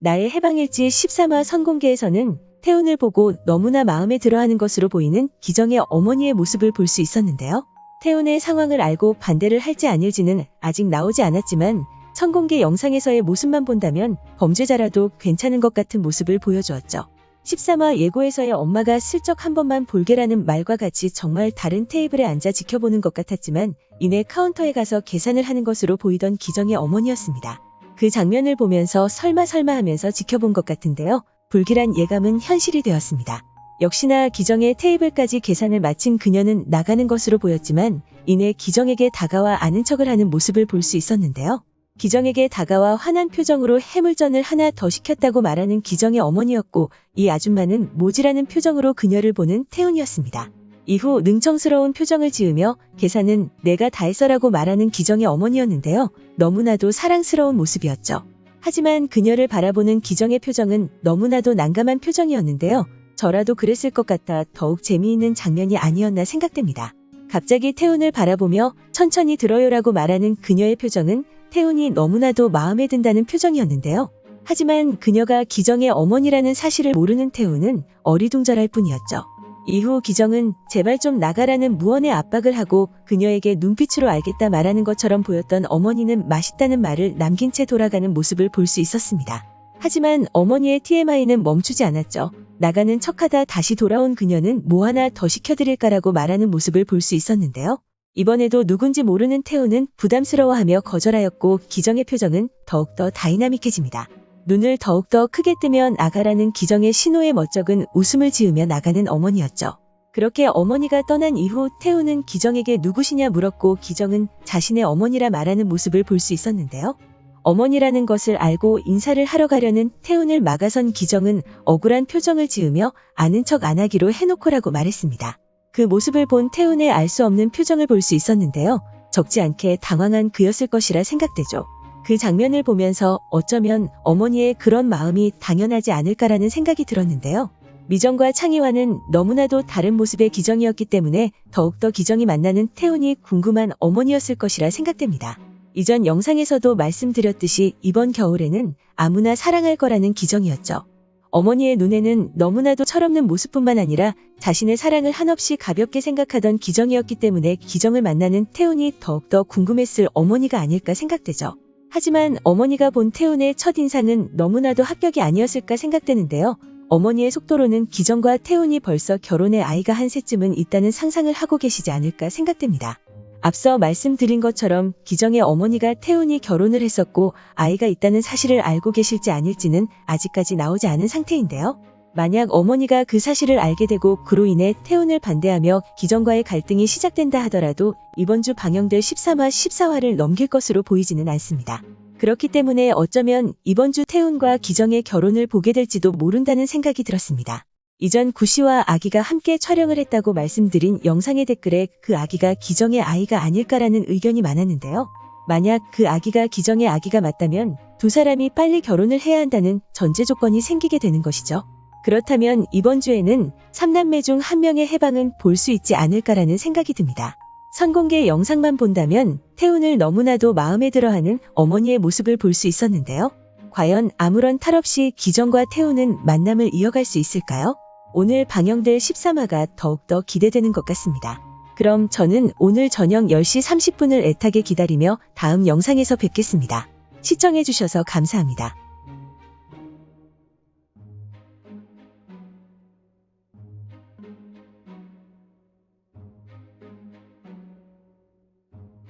나의 해방일지 13화 선공개에서는 태훈을 보고 너무나 마음에 들어하는 것으로 보이는 기정의 어머니의 모습을 볼 수 있었는데요. 태훈의 상황을 알고 반대를 할지 아닐지는 아직 나오지 않았지만 선공개 영상에서의 모습만 본다면 범죄자라도 괜찮은 것 같은 모습을 보여주었죠. 13화 예고에서의 엄마가 슬쩍 한 번만 볼게라는 말과 같이 정말 다른 테이블에 앉아 지켜보는 것 같았지만 이내 카운터에 가서 계산을 하는 것으로 보이던 기정의 어머니였습니다. 그 장면을 보면서 설마 하면서 지켜본 것 같은데요. 불길한 예감은 현실이 되었습니다. 역시나 기정의 테이블까지 계산을 마친 그녀는 나가는 것으로 보였지만 이내 기정에게 다가와 아는 척을 하는 모습을 볼 수 있었는데요. 기정에게 다가와 환한 표정으로 해물전을 하나 더 시켰다고 말하는 기정의 어머니였고 이 아줌마는 모지라는 표정으로 그녀를 보는 태훈이었습니다. 이후 능청스러운 표정을 지으며 계산은 내가 다 했어라고 말하는 기정의 어머니였는데요. 너무나도 사랑스러운 모습이었죠. 하지만 그녀를 바라보는 기정의 표정은 너무나도 난감한 표정이었는데요. 저라도 그랬을 것 같아 더욱 재미있는 장면이 아니었나 생각됩니다. 갑자기 태훈을 바라보며 천천히 들어요라고 말하는 그녀의 표정은 태훈이 너무나도 마음에 든다는 표정이었는데요. 하지만 그녀가 기정의 어머니라는 사실을 모르는 태훈은 어리둥절할 뿐이었죠. 이후 기정은 제발 좀 나가라는 무언의 압박을 하고 그녀에게 눈빛으로 알겠다 말하는 것처럼 보였던 어머니는 맛있다는 말을 남긴 채 돌아가는 모습을 볼 수 있었습니다. 하지만 어머니의 TMI는 멈추지 않았죠. 나가는 척하다 다시 돌아온 그녀는 뭐 하나 더 시켜드릴까라고 말하는 모습을 볼 수 있었는데요. 이번에도 누군지 모르는 태훈은 부담스러워하며 거절하였고 기정의 표정은 더욱더 다이나믹해집니다. 눈을 더욱더 크게 뜨면 나가라는 기정의 신호에 멋쩍은 웃음을 지으며 나가는 어머니였죠. 그렇게 어머니가 떠난 이후 태훈은 기정에게 누구시냐 물었고 기정은 자신의 어머니라 말하는 모습을 볼 수 있었는데요. 어머니라는 것을 알고 인사를 하러 가려는 태훈을 막아선 기정은 억울한 표정을 지으며 아는 척 안 하기로 해놓고라고 말했습니다. 그 모습을 본 태훈의 알 수 없는 표정을 볼 수 있었는데요. 적지 않게 당황한 그였을 것이라 생각되죠. 그 장면을 보면서 어쩌면 어머니의 그런 마음이 당연하지 않을까라는 생각이 들었는데요. 미정과 창희와는 너무나도 다른 모습의 기정이었기 때문에 더욱더 기정이 만나는 태훈이 궁금한 어머니였을 것이라 생각됩니다. 이전 영상에서도 말씀드렸듯이 이번 겨울에는 아무나 사랑할 거라는 기정이었죠. 어머니의 눈에는 너무나도 철없는 모습뿐만 아니라 자신의 사랑을 한없이 가볍게 생각하던 기정이었기 때문에 기정을 만나는 태훈이 더욱더 궁금했을 어머니가 아닐까 생각되죠. 하지만 어머니가 본 태훈의 첫인상은 너무나도 합격이 아니었을까 생각되는데요. 어머니의 속도로는 기정과 태훈이 벌써 결혼해 아이가 한 셋쯤은 있다는 상상을 하고 계시지 않을까 생각됩니다. 앞서 말씀드린 것처럼 기정의 어머니가 태훈이 결혼을 했었고 아이가 있다는 사실을 알고 계실지 아닐지는 아직까지 나오지 않은 상태인데요. 만약 어머니가 그 사실을 알게 되고 그로 인해 태훈을 반대하며 기정과의 갈등이 시작된다 하더라도 이번 주 방영될 13화, 14화를 넘길 것으로 보이지는 않습니다. 그렇기 때문에 어쩌면 이번 주 태훈과 기정의 결혼을 보게 될지도 모른다는 생각이 들었습니다. 이전 구씨와 아기가 함께 촬영을 했다고 말씀드린 영상의 댓글에 그 아기가 기정의 아이가 아닐까라는 의견이 많았는데요. 만약 그 아기가 기정의 아기가 맞다면 두 사람이 빨리 결혼을 해야 한다는 전제 조건이 생기게 되는 것이죠. 그렇다면 이번 주에는 3남매 중 한 명의 해방은 볼 수 있지 않을까라는 생각이 듭니다. 선공개 영상만 본다면 태훈을 너무나도 마음에 들어하는 어머니의 모습을 볼 수 있었는데요. 과연 아무런 탈 없이 기정과 태훈은 만남을 이어갈 수 있을까요? 오늘 방영될 13화가 더욱더 기대되는 것 같습니다. 그럼 저는 오늘 저녁 10시 30분을 애타게 기다리며 다음 영상에서 뵙겠습니다. 시청해주셔서 감사합니다.